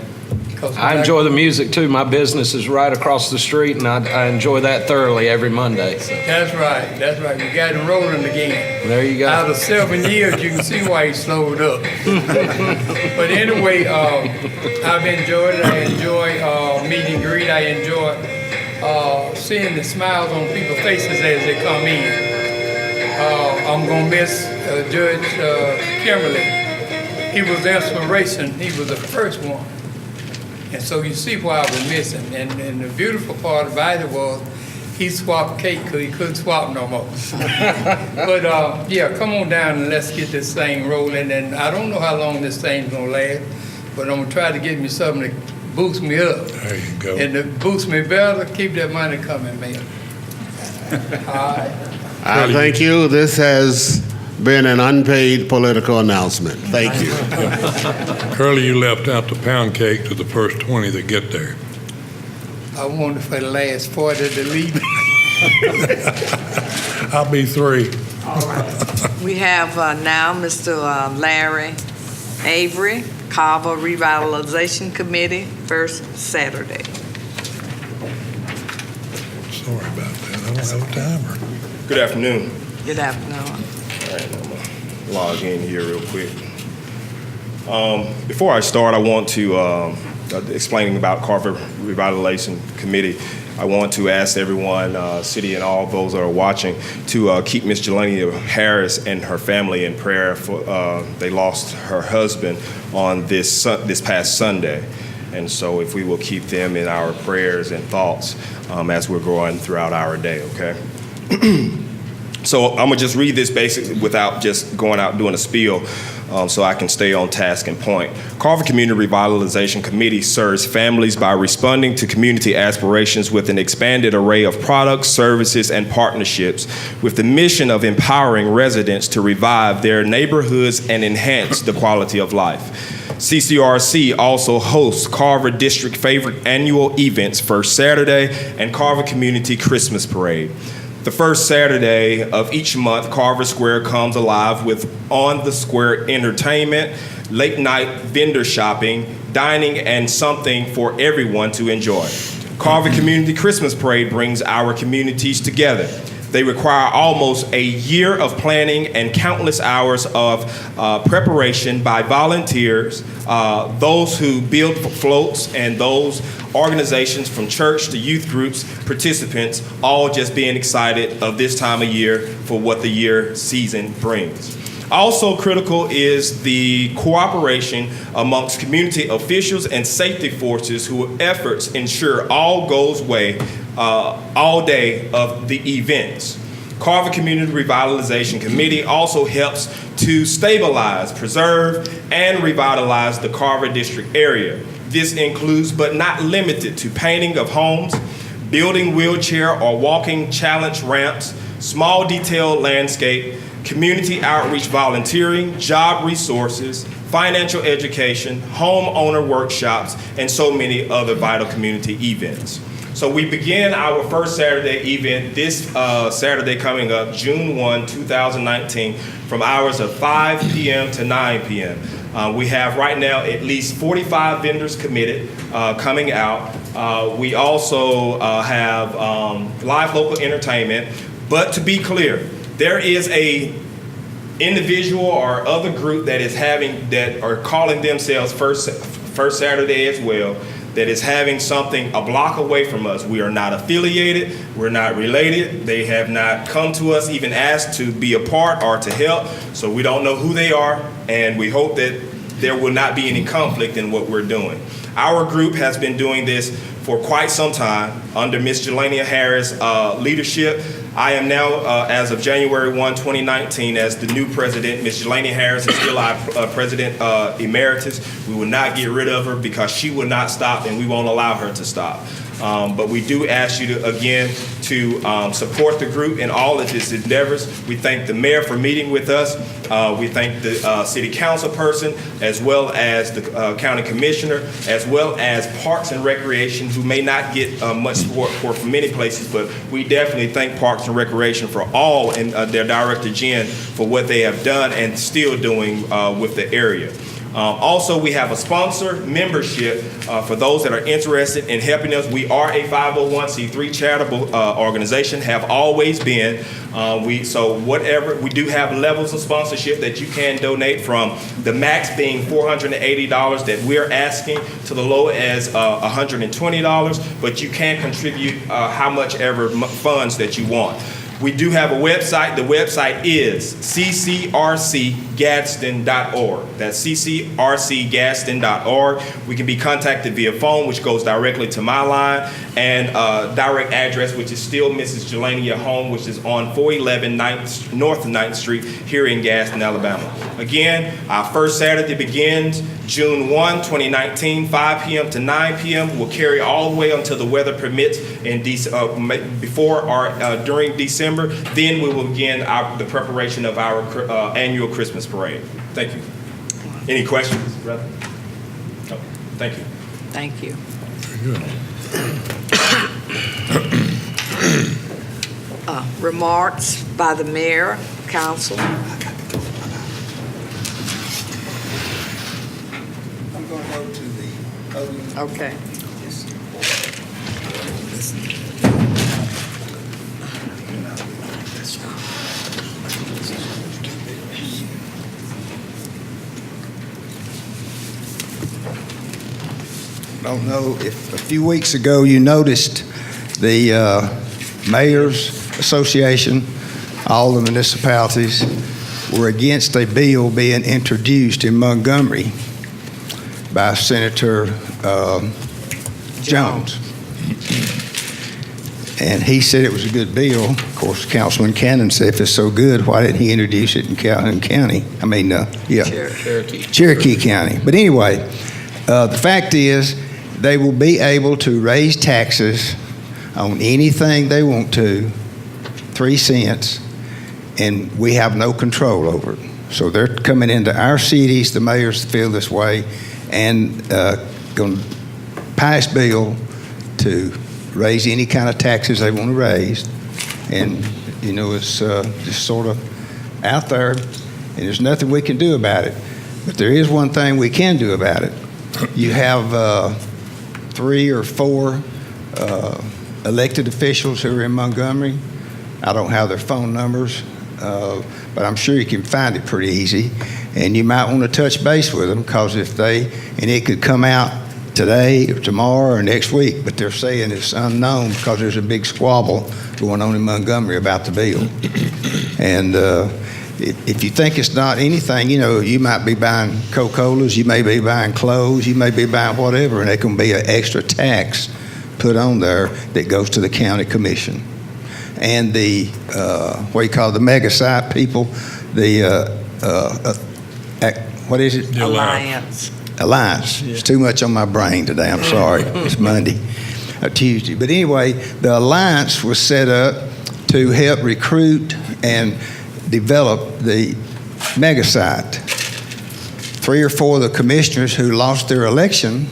I enjoy the music too. My business is right across the street, and I enjoy that thoroughly every Monday. So. That's right. We got him rolling again. There you go. Out of 7 years, you can see why he slowed up. But anyway, I've enjoyed it. I enjoy meet and greet. I enjoy seeing the smiles on people's faces as they come in. I'm going to miss Judge Kimberly. He was the inspiration. He was the first one. And so you see why I was missing. And the beautiful part about it was he swapped cake because he couldn't swap no more. But yeah, come on down and let's get this thing rolling. And I don't know how long this thing's going to last, but I'm going to try to get me something to boost me up. There you go. And to boost me better, keep that money coming, man. All right. Thank you. This has been an unpaid political announcement. Thank you. Curly, you left out the pound cake to the first 20 that get there. I wanted for the last 40 to leave. I'll be 3. We have now Mr. Larry Avery, Carver Revitalization Committee, first Saturday. Sorry about that. I don't have a timer. Good afternoon. Good afternoon. All right, I'm going to log in here real quick. Before I start, I want to, explaining about Carver Revitalization Committee, I want to ask everyone, city and all those that are watching, to keep Ms. Jelania Harris and her family in prayer. For they lost her husband on this past Sunday. And so if we will keep them in our prayers and thoughts as we're going throughout our day, okay? So I'm gonna just read this basically without just going out and doing a spiel so I can stay on task and point. Carver Community Revitalization Committee serves families by responding to community aspirations with an expanded array of products, services, and partnerships with the mission of empowering residents to revive their neighborhoods and enhance the quality of life. CCRC also hosts Carver District favorite annual events, First Saturday and Carver Community Christmas Parade. The first Saturday of each month, Carver Square comes alive with on-the-square entertainment, late-night vendor shopping, dining, and something for everyone to enjoy. Carver Community Christmas Parade brings our communities together. They require almost a year of planning and countless hours of preparation by volunteers, those who build floats, and those organizations from church to youth groups, participants, all just being excited of this time of year for what the year season brings. Also critical is the cooperation amongst community officials and safety forces whose efforts ensure all goes well all day of the events. Carver Community Revitalization Committee also helps to stabilize, preserve, and revitalize the Carver District area. This includes, but not limited to, painting of homes, building wheelchair or walking challenge ramps, small detailed landscape, community outreach volunteering, job resources, financial education, homeowner workshops, and so many other vital community events. So we begin our first Saturday event this Saturday coming up, June 1, 2019, from hours of 5 p.m. to 9 p.m. We have right now at least 45 vendors committed coming out. We also have live local entertainment. But to be clear, there is a individual or other group that are calling themselves First Saturday as well, that is having something a block away from us. We are not affiliated, we're not related, they have not come to us, even asked to be a part or to help, so we don't know who they are, and we hope that there will not be any conflict in what we're doing. Our group has been doing this for quite some time under Ms. Jelania Harris' leadership. I am now, as of January 1, 2019, as the new president. Ms. Jelania Harris is still our president emeritus. We will not get rid of her because she will not stop, and we won't allow her to stop. But we do ask you to support the group in all of its endeavors. We thank the mayor for meeting with us. We thank the city council person, as well as the county commissioner, as well as Parks and Recreation, who may not get much support from many places, but we definitely thank Parks and Recreation for all, and their director Jen, for what they have done and still doing with the area. Also, we have a sponsor membership for those that are interested in helping us. We are a 501c3 charitable organization, have always been. We do have levels of sponsorship that you can donate, from the max being $480 that we're asking to the low as $120, but you can contribute how much ever funds that you want. We do have a website. The website is ccrcgadsden.org. That's ccrcgadsden.org. We can be contacted via phone, which goes directly to my line, and direct address, which is still Mrs. Jelania home, which is on 411 North 9th Street here in Gadsden, Alabama. Again, our first Saturday begins June 1, 2019, 5 p.m. to 9 p.m. will carry all the way until the weather permits in before or during December. Then we will begin the preparation of our annual Christmas parade. Thank you. Any questions, brother? No. Thank you. Thank you. Remarks by the mayor, council. I'm going to go to the podium. Okay. I don't know if a few weeks ago you noticed the Mayor's Association, all the municipalities were against a bill being introduced in Montgomery by Senator Jones. And he said it was a good bill. Of course, Councilman Cannon said if it's so good, why didn't he introduce it in Calhoun County? Cherokee County. But anyway, the fact is they will be able to raise taxes on anything they want to, 3 cents, and we have no control over it. So they're coming into our cities, the mayors feel this way, and going to pass bill to raise any kind of taxes they want to raise. And, you know, it's just sort of out there, and there's nothing we can do about it. But there is one thing we can do about it. You have 3 or 4 elected officials who are in Montgomery. I don't have their phone numbers, but I'm sure you can find it pretty easy. And you might want to touch base with them, because if and it could come out today or tomorrow or next week, but they're saying it's unknown because there's a big squabble going on in Montgomery about the bill. And if you think it's not anything, you know, you might be buying Coca-Colas, you may be buying clothes, you may be buying whatever, and there can be an extra tax put on there that goes to the county commission. And the, the mega site people, what is it? Alliance. Alliance. It's too much on my brain today. I'm sorry. It's Monday, Tuesday. But anyway, the Alliance was set up to help recruit and develop the mega site. 3 or 4 of the commissioners who lost their election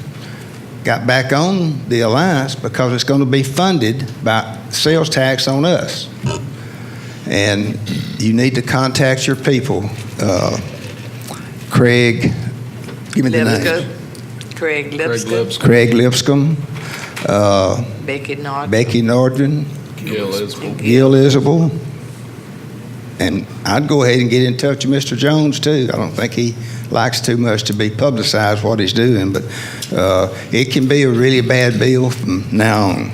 got back on the Alliance because it's going to be funded by sales tax on us. And you need to contact your people. Craig, give me the name. Craig Lipscomb. Craig Lipscomb. Becky Nordgren. Becky Nordgren. Gil Isabel. And I'd go ahead and get in touch with Mr. Jones, too. I don't think he likes too much to be publicized what he's doing, but it can be a really bad bill from now on.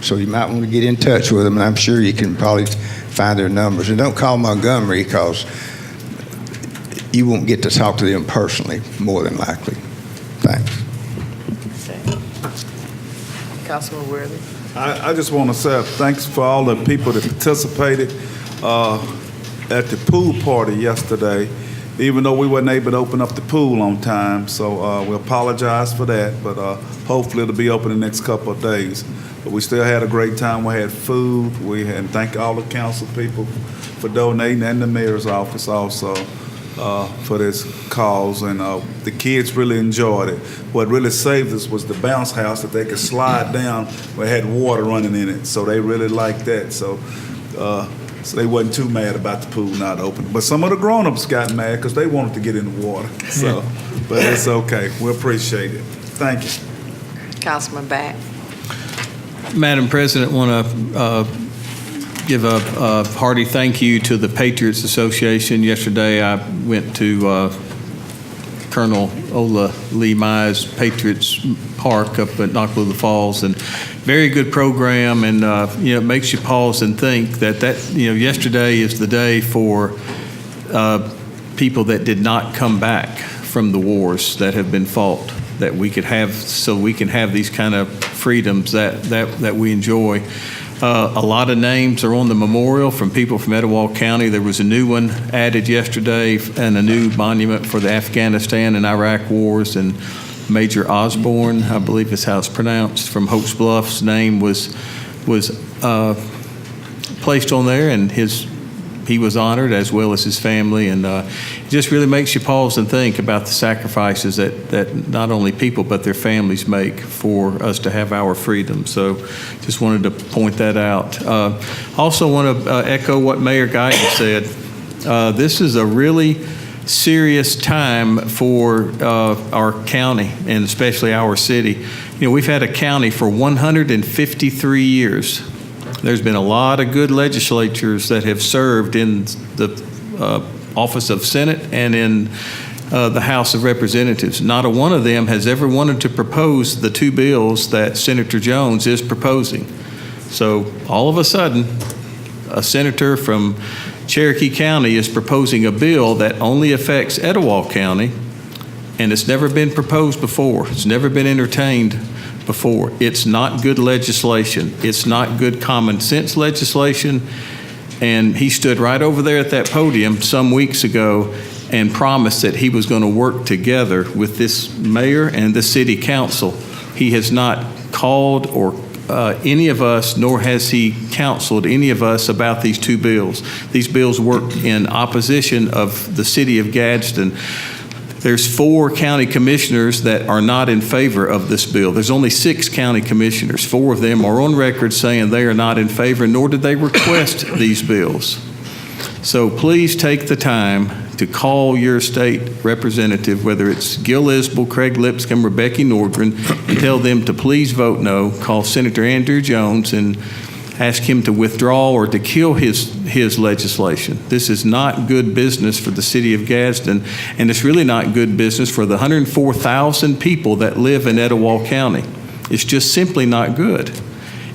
So you might want to get in touch with them, and I'm sure you can probably find their numbers. And don't call Montgomery, because you won't get to talk to them personally, more than likely. Thanks. Councilman Worthy. I just want to say thanks for all the people that participated at the pool party yesterday, even though we weren't able to open up the pool on time. So we apologize for that, but hopefully it'll be open the next couple of days. But we still had a great time. We had food. And thank all the council people for donating, and the mayor's office also for this cause. And the kids really enjoyed it. What really saved us was the bounce house that they could slide down where it had water running in it. So they really liked that. So they wasn't too mad about the pool not open. But some of the grown-ups got mad because they wanted to get in the water. So, but it's okay. We appreciate it. Thank you. Councilman Back. Madam President, want to give a hearty thank you to the Patriots Association. Yesterday, I went to Colonel Ola Lee Mize Patriots Park up at Knoxville Falls, and very good program. And it makes you pause and think that yesterday is the day for people that did not come back from the wars that have been fought, that we could have, so we can have these kind of free freedoms that we enjoy. A lot of names are on the memorial from people from Etowah County. There was a new one added yesterday and a new monument for the Afghanistan and Iraq wars, and Major Osborne, I believe is how it's pronounced, from Hopes Bluff's name was placed on there, and he was honored as well as his family, and it just really makes you pause and think about the sacrifices that not only people but their families make for us to have our freedom. So just wanted to point that out. Also want to echo what Mayor Guyton said. This is a really serious time for our county and especially our city. You know, we've had a county for 153 years. There's been a lot of good legislatures that have served in the office of Senate and in the House of Representatives. Not a one of them has ever wanted to propose the two bills that Senator Jones is proposing. So all of a sudden, a senator from Cherokee County is proposing a bill that only affects Etowah County, and it's never been proposed before. It's never been entertained before. It's not good legislation. It's not good common sense legislation. And he stood right over there at that podium some weeks ago and promised that he was going to work together with this mayor and the city council. He has not called or any of us, nor has he counseled any of us about these two bills. These bills work in opposition of the city of Gadsden. There's 4 county commissioners that are not in favor of this bill. There's only 6 county commissioners. 4 of them are on record saying they are not in favor, nor did they request these bills. So please take the time to call your state representative, whether it's Gil Isbell, Craig Lipscomb, or Becky Nordgren, and tell them to please vote no. Call Senator Andrew Jones and ask him to withdraw or to kill his legislation. This is not good business for the city of Gadsden, and it's really not good business for the 104,000 people that live in Etowah County. It's just simply not good.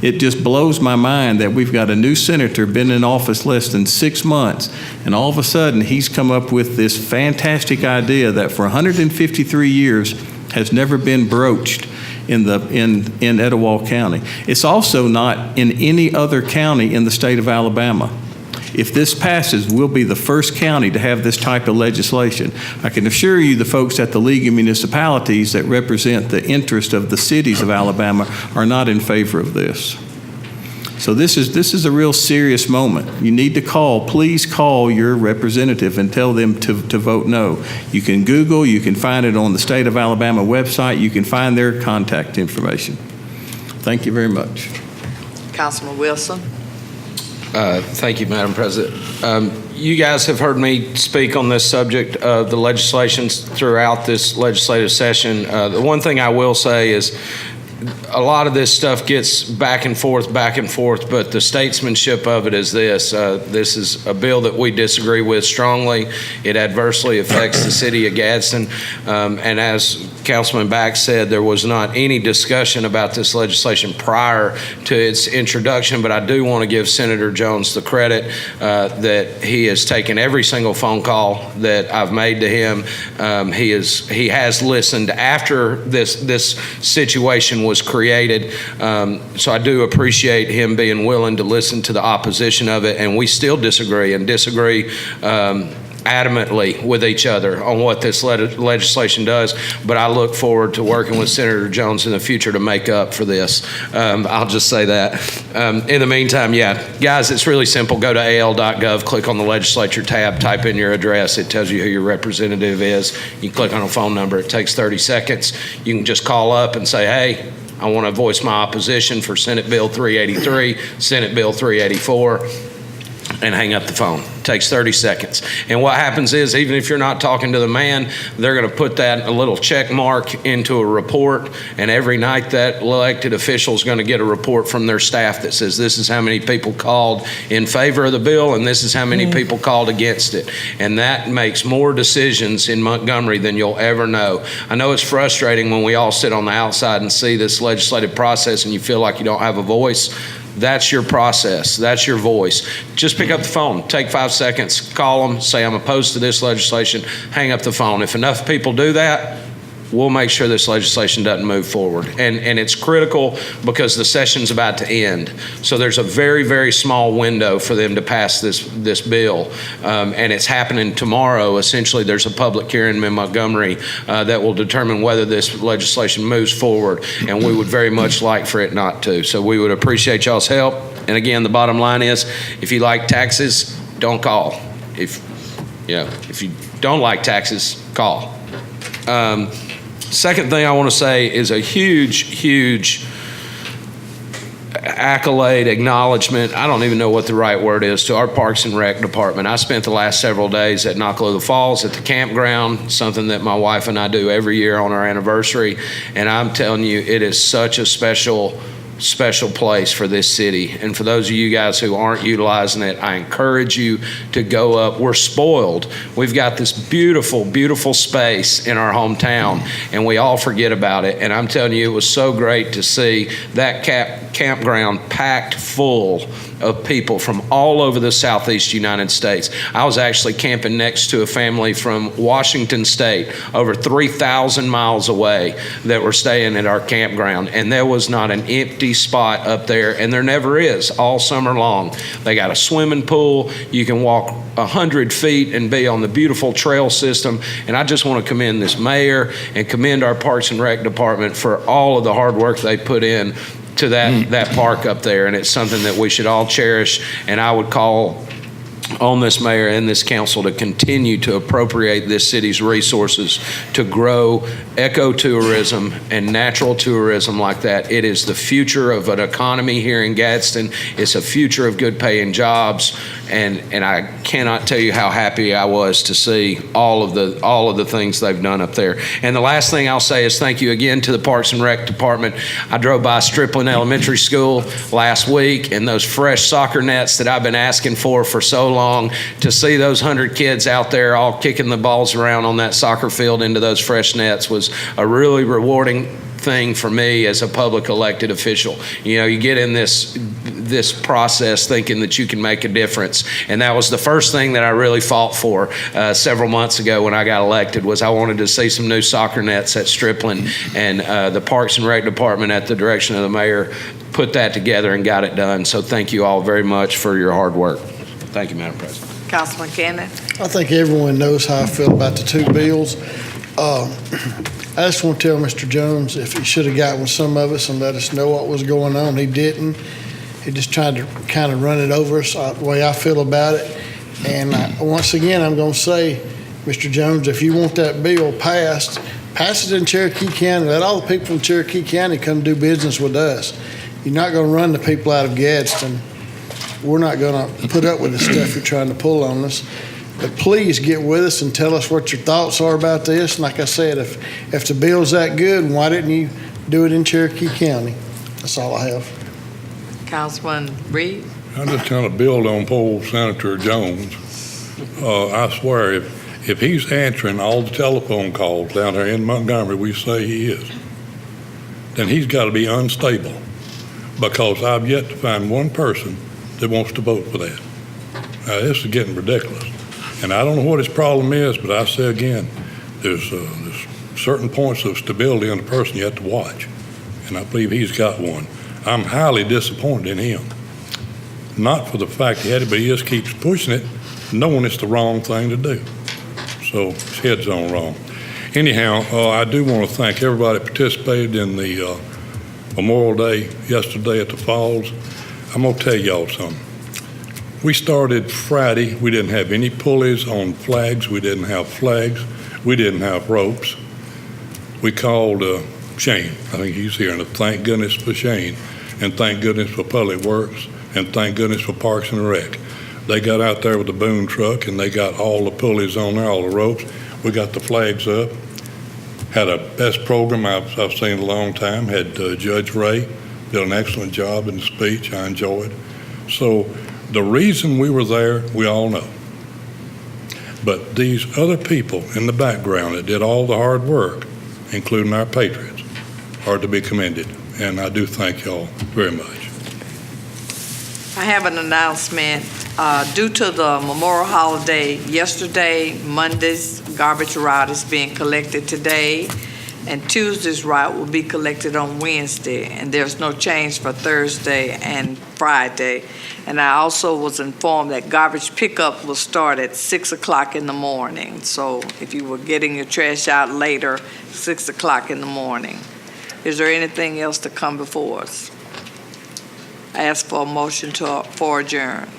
It just blows my mind that we've got a new senator, been in office less than 6 months, and all of a sudden he's come up with this fantastic idea that for 153 years has never been broached in Etowah County. It's also not in any other county in the state of Alabama. If this passes, we'll be the first county to have this type of legislation. I can assure you the folks at the League of Municipalities that represent the interest of the cities of Alabama are not in favor of this. So this is a real serious moment. You need to please call your representative and tell them to vote no. You can Google, you can find it on the State of Alabama website, you can find their contact information. Thank you very much. Councilman Wilson. Thank you, Madam President. You guys have heard me speak on this subject of the legislations throughout this legislative session. The one thing I will say is a lot of this stuff gets back and forth, but the statesmanship of it is this. This is a bill that we disagree with strongly. It adversely affects the city of Gadsden. And as Councilman Bax said, there was not any discussion about this legislation prior to its introduction, but I do want to give Senator Jones the credit that he has taken every single phone call that I've made to him. He has listened after this situation was created. So I do appreciate him being willing to listen to the opposition of it, and we still disagree adamantly with each other on what this legislation does, but I look forward to working with Senator Jones in the future to make up for this. I'll just say that. In the meantime, yeah, guys, it's really simple. Go to al.gov, click on the legislature tab, type in your address. It tells you who your representative is. You click on a phone number. It takes 30 seconds. You can just call up and say, hey, I want to voice my opposition for Senate Bill 383, Senate Bill 384, and hang up the phone. It takes 30 seconds. And what happens is, even if you're not talking to the man, they're going to put that a little check mark into a report, and every night that elected official is going to get a report from their staff that says this is how many people called in favor of the bill and this is how many people called against it. And that makes more decisions in Montgomery than you'll ever know. I know it's frustrating when we all sit on the outside and see this legislative process and you feel like you don't have a voice. That's your process. That's your voice. Just pick up the phone. Take 5 seconds. Call them. Say, I'm opposed to this legislation. Hang up the phone. If enough people do that, we'll make sure this legislation doesn't move forward. And it's critical because the session's about to end. So there's a very, very small window for them to pass this bill. And it's happening tomorrow. Essentially, there's a public hearing in Montgomery that will determine whether this legislation moves forward. And we would very much like for it not to. So we would appreciate y'all's help. And again, the bottom line is, if you like taxes, don't call. If you don't like taxes, call. Second thing I want to say is a huge accolade, acknowledgement, I don't even know what the right word is, to our Parks and Rec department. I spent the last several days at Knockalola Falls at the campground, something that my wife and I do every year on our anniversary, and I'm telling you, it is such a special place for this city. And for those of you guys who aren't utilizing it, I encourage you to go up. We're spoiled. We've got this beautiful, beautiful space in our hometown, and we all forget about it. And I'm telling you, it was so great to see that campground packed full of people from all over the southeast United States. I was actually camping next to a family from Washington State, over 3,000 miles away, that were staying at our campground, and there was not an empty spot up there, and there never is all summer long. They got a swimming pool. You can walk 100 feet and be on the beautiful trail system, and I just want to commend this mayor and commend our Parks and Rec department for all of the hard work they put in to that park up there, and it's something that we should all cherish. And I would call on this mayor and this council to continue to appropriate this city's resources to grow ecotourism and natural tourism like that. It is the future of an economy here in Gadsden. It's a future of good paying jobs, and I cannot tell you how happy I was to see all of the things they've done up there. And the last thing I'll say is thank you again to the Parks and Rec department. I drove by Stripling Elementary School last week, and those fresh soccer nets that I've been asking for so long, to see those 100 kids out there all kicking the balls around on that soccer field into those fresh nets was a really rewarding thing for me as a public elected official. You know, you get in this process thinking that you can make a difference, and that was the first thing that I really fought for several months ago when I got elected. Was I wanted to see some new soccer nets at Stripling, and the Parks and Rec department at the direction of the mayor put that together and got it done. So thank you all very much for your hard work. Thank you, Madam President. Councilman Cannon. I think everyone knows how I feel about the two bills. I just want to tell Mr. Jones, if he should have got with some of us and let us know what was going on, he didn't. He just tried to kind of run it over us, the way I feel about it. And once again, I'm going to say, Mr. Jones, if you want that bill passed, pass it in Cherokee County. Let all the people from Cherokee County come do business with us. You're not going to run the people out of Gadsden. We're not going to put up with the stuff you're trying to pull on us. But please get with us and tell us what your thoughts are about this. And like I said, if the bill's that good, why didn't you do it in Cherokee County? That's all I have. Councilman Reed. I just kind of build on poor Senator Jones. I swear, if he's answering all the telephone calls down there in Montgomery, we say he is, then he's got to be unstable, because I've yet to find one person that wants to vote for that. This is getting ridiculous. And I don't know what his problem is, but I say again, there's certain points of stability in the person you have to watch. And I believe he's got one. I'm highly disappointed in him. Not for the fact he had it, but he just keeps pushing it, knowing it's the wrong thing to do. So his head's on wrong. Anyhow, I do want to thank everybody that participated in the Memorial Day yesterday at the Falls. I'm going to tell y'all something. We started Friday. We didn't have any pulleys on flags. We didn't have flags. We didn't have ropes. We called Shane. I think he's here. And thank goodness for Shane. And thank goodness for Public Works. And thank goodness for Parks and Rec. They got out there with the boom truck, and they got all the pulleys on there, all the ropes. We got the flags up. Had a best program I've seen in a long time. Had Judge Ray did an excellent job in the speech. I enjoyed. So the reason we were there, we all know. But these other people in the background that did all the hard work, including our patriots, are to be commended. And I do thank y'all very much. I have an announcement. Due to the Memorial Holiday yesterday, Monday's garbage route is being collected today. and Tuesday's route will be collected on Wednesday, and there's no change for Thursday and Friday. And I also was informed that garbage pickup will start at 6 o'clock in the morning. So if you were getting your trash out later, 6 o'clock in the morning. Is there anything else to come before us? I ask for a motion for adjourn.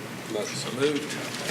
So moved.